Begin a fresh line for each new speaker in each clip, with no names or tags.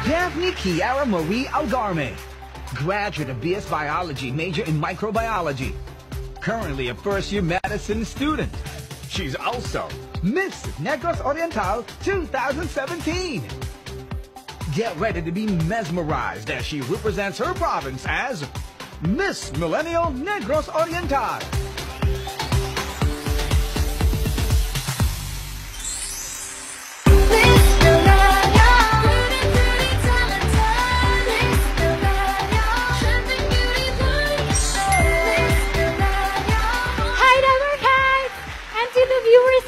Daphne Kiara Marie Algarme, graduate of BS Biology, major in microbiology. Currently a first-year medicine student. She's also Miss Negros Oriental 2017. Get ready to be mesmerized as she represents her province as Miss Millennial Negros Oriental.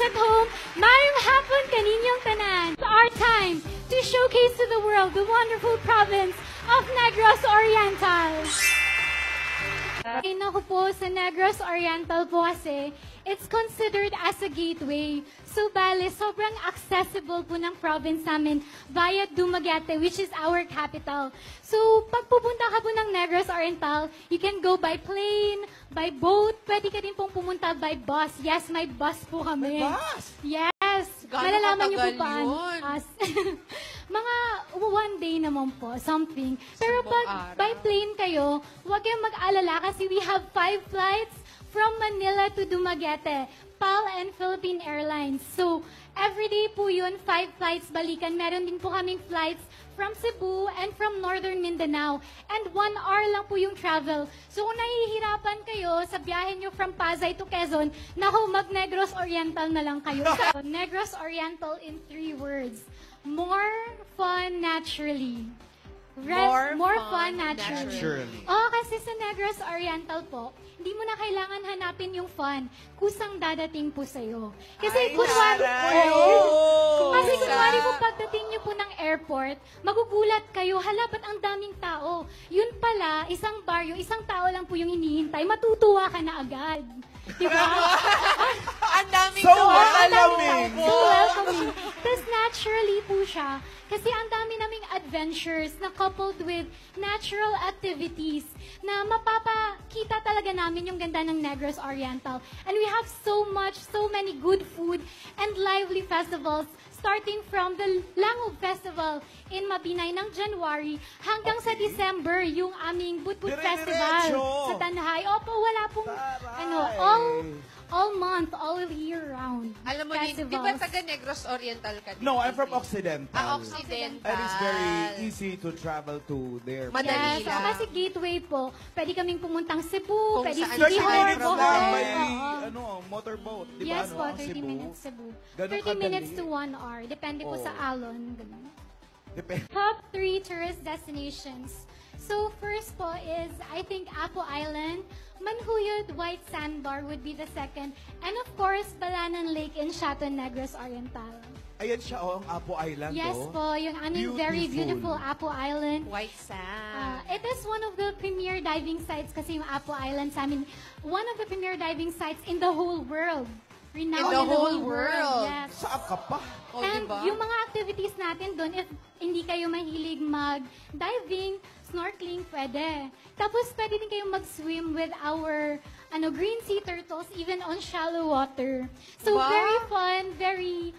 At home, mayong hapon kaninyong tanan. It's our time to showcase to the world the wonderful province of Negros Oriental. Naku po sa Negros Oriental po kasi, it's considered as a gateway. So, bale, sobrang accessible po ng province namin via Dumaguete, which is our capital. So, pag pupunta ka po ng Negros Oriental, you can go by plane, by boat, pwede ka din pong pumunta by bus. Yes, may bus po kami.
May bus?
Yes.
Gano'ng
Malalaman niyo po
katagal
paano.
yun?
Mga one day naman po, something. Pero pag by plane kayo, huwag kayong mag-alala kasi we have 5 flights from Manila to Dumaguete, PAL and Philippine Airlines. So, everyday po yun, 5 flights balikan. Meron din po kaming flights from Cebu and from Northern Mindanao. And 1 hour lang po yung travel. So, kung nahihirapan kayo sa biyahe nyo from Pasay to Quezon, naku, mag-Negros Oriental na lang kayo. So, Negros Oriental in 3 words. More fun naturally. More fun naturally. Oh, kasi sa Negros Oriental po, hindi mo na kailangan hanapin yung fun. Kusang dadating po sa'yo. Kasi kunwari po pagdating nyo po ng airport, magugulat kayo, hala, ba't ang daming tao? Yun pala, isang baryo, isang tao lang po yung hinihintay, matutuwa ka na agad. Diba?
Ang daming
So welcoming!
So welcoming. Tapos naturally po siya. Kasi ang dami naming adventures na coupled with natural activities na mapapakita talaga namin yung ganda ng Negros Oriental. And we have so many good food and lively festivals starting from the Langub Festival in Mabinay ng January hanggang sa December, yung aming Budbud Festival sa Tanhay. Opo, wala pong all month, all year round.
Alam mo, di ba taga Negros Oriental ka?
No, I'm from Occidental.
Occidental.
And it's very easy to travel to there.
Madali lang.
Kasi gateway po, pwede kaming pumuntang Cebu,
Kung
pwede
saan
City
saan.
Hall,
30 minutes lang by
Oo.
motorboat. Di ba?
Yes po,
Ang
30
Cebu?
minutes Cebu.
Ganun
30 minutes
kadali.
to 1 hour. Depende po sa alon. Ganun.
Depende.
Top 3 tourist destinations. So first po is, I think, Apo Island. Manhuyod White Sandbar would be the second. And of course, Balanan Lake in Chateau Negros Oriental.
Ayan siya, ang Apo Island.
Yes po, yung aming very beautiful Apo Island.
White sand.
It is one of the premier diving sites kasi yung Apo Island sa amin. One of the premier diving sites in the whole world. Renowned
In the whole world.
Yes.
Saan ka pa?
Oh,
And
diba?
yung mga activities natin doon, if hindi kayo mahilig mag-diving, snorkeling, pwede. Tapos pwede din kayong mag-swim with our green sea turtles, even on shallow water. So
Wow.
very fun, very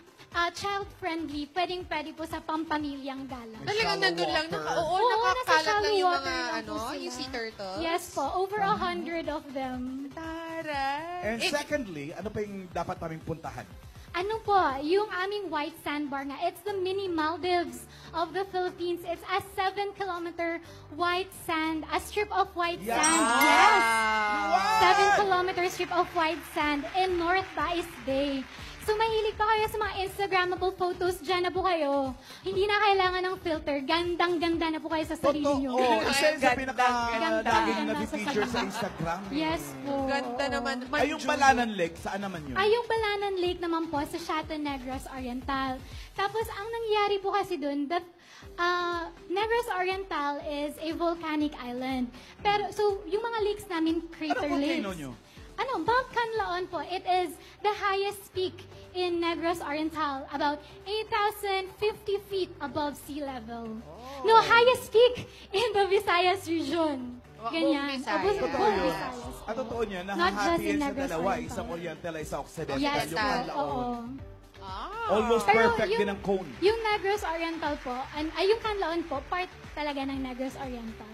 child-friendly. Pwedeng-pwede po sa pampamilyang gala.
Talagang nandun lang.
Oo,
Nakakalat
nasa
lang
shallow
yung
water
mga,
lang po sila.
yung sea turtle.
Yes po, over 100 of them.
Taray.
And secondly, ano pa yung dapat namin puntahan?
Ano po, yung aming white sandbar nga, it's the mini Maldives of the Philippines. It's a 7-kilometer white sand, a strip of white sand. Yes! 7-kilometer strip of white sand in North Bais Bay. So, mahilig pa kayo sa mga Instagrammable photos, dyan na po kayo. Hindi na kailangan ng filter. Gandang-ganda na po kayo sa sarili nyo.
Oo, isa yun sa
Ganda.
pinaka-lagi nyo na-feature sa Instagram.
Yes po.
Ganda naman.
Ay, yung Balanan Lake, saan naman yun?
Ay, yung Balanan Lake naman po sa Chateau Negros Oriental. Tapos, ang nangyari po kasi dun, Negros Oriental is a volcanic island. Pero, so, yung mga lakes namin, crater
Ano
lakes.
volcano nyo?
Mount Canlaon po. It is the highest peak in Negros Oriental, about 8,050 feet above sea level. No, highest peak in the Visayas region. Ganyan.
Visayas.
Totoo yun.
Visayas.
Totoo niya,
Not just
nahahati
in
yan sa
Negros
dalawa.
Oriental.
Isang Oriental, isang Occidental.
Yes,
yung Canlaon.
oo.
Almost
Pero
perfect din ang cone.
Yung Negros Oriental po, ay yung Canlaon po, part talaga ng Negros Oriental.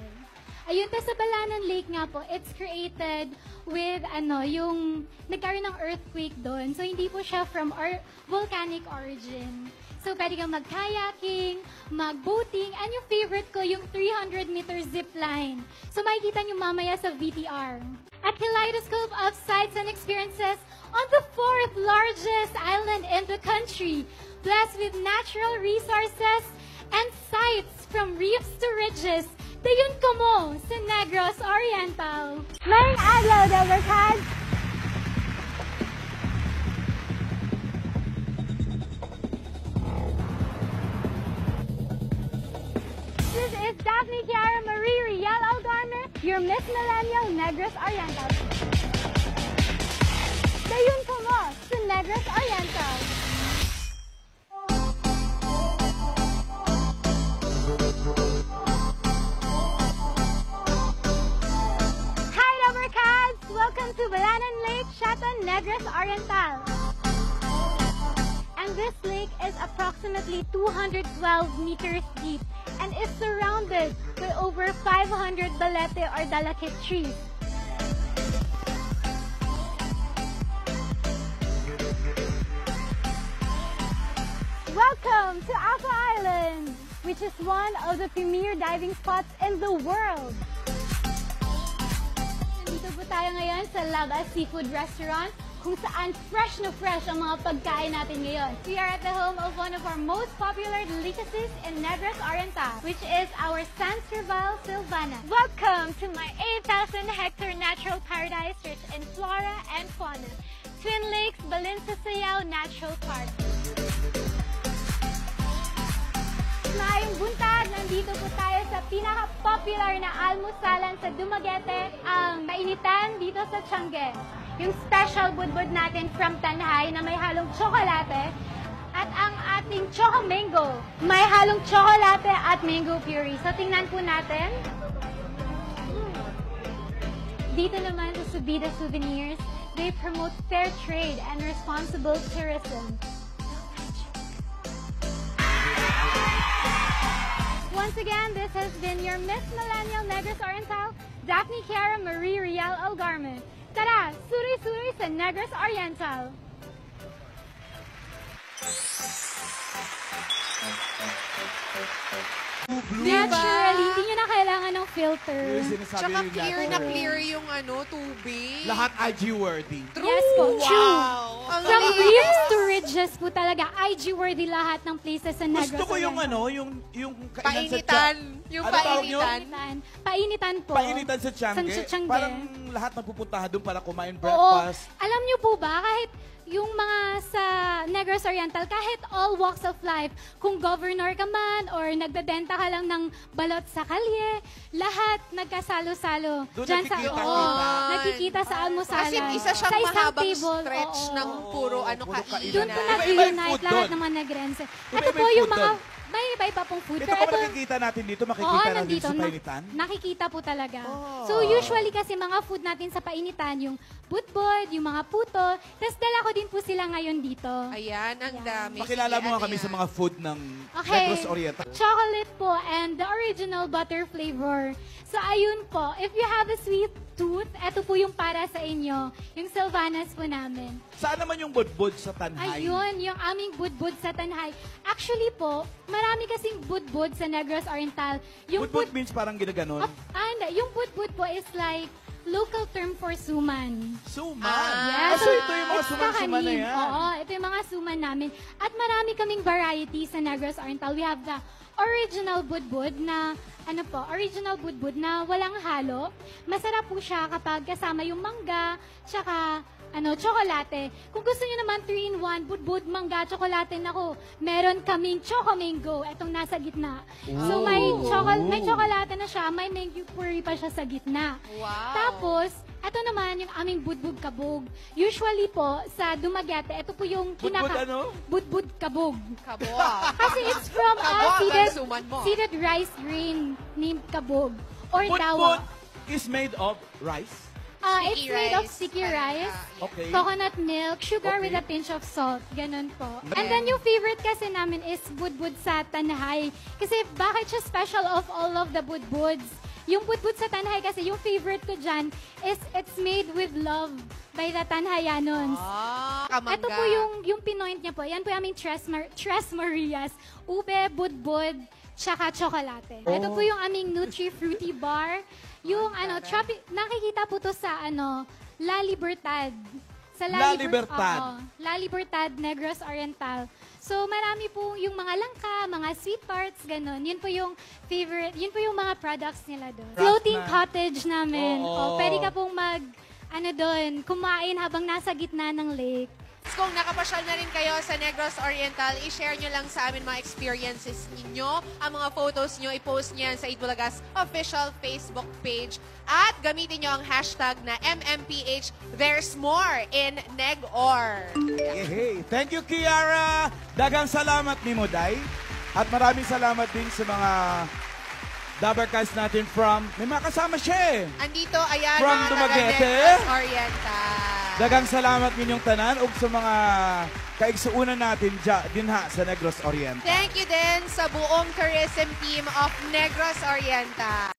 Ayun, tapos sa Balanan Lake nga po, it's created with, yung nagkaroon ng earthquake doon. So, hindi po siya from volcanic origin. So, pwede kang mag-kayaking, mag-boating, and yung favorite ko, yung 300-meter zip line. So, makikita nyo mamaya sa VTR. A kaleidoscope of sights and experiences on the 4th largest island in the country, blessed with natural resources and sights from reefs to ridges. Dayon ko mo sa Negros Oriental. May adlaw, Dabarkad! This is Daphne Kiara Marie Rial Algarme, your Miss Millennial Negros Oriental. Dayon ko mo sa Negros Oriental. Welcome to Balanan Lake, Chaton, Negros Oriental. And this lake is approximately 212 meters deep and is surrounded by over 500 balete or dalakit trees. Welcome to Alpha Island, which is one of the premier diving spots in the world. Dito po tayo ngayon sa Lava Seafood Restaurant, kung saan fresh na fresh ang mga pagkain natin ngayon. We are at the home of one of our most popular delicacies in Negros Oriental, which is our San Serval Silvana. Welcome to my 8,000-hectare natural paradise rich in flora and fauna, Twin Lakes Balinsasayao Natural Park. Maayong buntag, nandito po tayo sa pinaka-popular na almusalan sa Dumaguete, ang mainitan dito sa Tiangge. Yung special budbud natin from Tanhay na may halong tsokolate at ang ating Choco Mango. May halong tsokolate at mango puree. So tingnan po natin. Dito naman sa Subida Souvenirs, they promote fair trade and responsible tourism. Once again, this has been your Miss Millennial Negros Oriental, Daphne Kiara Marie Rial Algarme. Tara, suri-suri sa Negros Oriental! Naturally, hindi nyo na kailangan ng filter.
Tsaka clear na clear yung tubig.
Lahat IG-worthy.
True.
Yes po, true.
Ang
From
linis.
reefs to ridges po talaga, IG-worthy lahat ng places sa Negros
Gusto ko yung
Oriental.
yung kainan sa
Painitan. Yung
Ano tawag yun?
painitan.
Painitan po.
Painitan sa Tiangge.
Sa Tiangge.
Parang lahat magpupuntahan doon para kumain
Oo.
breakfast.
Alam niyo po ba, kahit yung mga sa Negros Oriental, kahit all walks of life, kung governor ka man or nagbebenta ka lang ng balot sa kalye, lahat nagkasalo-salo.
Doon
Dyan
nakikita-kita.
nakikita sa almusalan.
Kasi isa siyang
Sa isang
mahabang
table,
stretch
oo.
ng puro
Puro
kainan.
Doon po
Iba-iba yung
nag-reunite
food
lahat
doon.
ng mga Negrense. Ito
Iba-iba
po
yung
yung
food
mga,
doon.
may iba-iba pong food.
Ito pa nakikita natin dito, makikita natin
nandito.
sa painitan.
Nakikita po talaga.
Oh.
So, usually kasi mga food natin sa painitan, yung budbod, yung mga puto, tapos dala ko din po sila ngayon dito.
Ayan, ang dami.
Pakilala mo nga kami sa mga food ng Negros Oriental.
Chocolate po and the original butter flavor. So, ayun po. If you have a sweet tooth, eto po yung para sa inyo. Yung Silvanas po namin.
Saan naman yung budbud sa Tanhay?
Ayun, yung aming budbud sa Tanhay. Actually po, marami kasing budbud sa Negros Oriental. Yung
Budbud means parang ginaganon.
yung budbud po is like local term for suman.
Suman.
Yes.
So ito yung mga
It's
suman-suman na
kakanin.
yan.
Oo, ito yung mga suman namin. At marami kaming variety sa Negros Oriental. We have the original budbud na, original budbud na walang halo. Masarap po siya kapag kasama yung mangga, tsaka tsokolate. Kung gusto niyo naman 3-in-1, budbud, mangga, tsokolate, nako, meron kaming Choco Mango, etong nasa gitna. So may tsokolate na siya, may mango puree pa siya sa gitna.
Wow.
Tapos, ito naman yung aming budbud kabog. Usually po, sa Dumaguete, ito po yung
Budbud ano?
Budbud kabog.
Kabuwa.
Kasi it's from
Kabog ang suman mo.
seeded rice grain named kabog. Or
Budbud
dawa.
is made of rice.
It's made of sticky rice,
Okay.
coconut milk, sugar
Okay.
with a pinch of salt. Ganun po. And then yung favorite kasi namin is budbud sa Tanhay. Kasi bakit siya special of all of the budbuds? Yung budbud sa Tanhay kasi yung favorite ko dyan is it's made with love by the Tanhayanons.
Kamangga.
Ito po yung pinoint niya po. Yan po yung aming Tres Marias. Ube, budbud, tsaka tsokolate. Ito po yung aming Nutri-Fruity Bar. Yung nakikita po to sa La Libertad. Sa
La Libertad.
Oo, La Libertad, Negros Oriental. So, marami po yung mga langka, mga sweet tarts, ganun. Yun po yung favorite, yun po yung mga products nila doon. Floating cottage namin.
Oo.
Pwede ka pong doon, kumain habang nasa gitna ng lake.
Kung nakapasyal na rin kayo sa Negros Oriental, i-share nyo lang sa amin mga experiences ninyo. Ang mga photos nyo, i-post nyo yan sa Itbulagas official Facebook page. At gamitin nyo ang hashtag na MMPH There's More in Negor.
Hey, thank you, Kiara. Dagang salamat ni Moday. At maraming salamat din sa mga Dabarcast natin from... May mga kasama siya eh.
Andito, ayan,
From
mga
Dumaguete.
taga-Negros Oriental.
Dagang salamat ninyong tanan ug sa mga kaigsuunan natin din ha sa Negros Oriental.
Thank you din sa buong tourism team of Negros Oriental.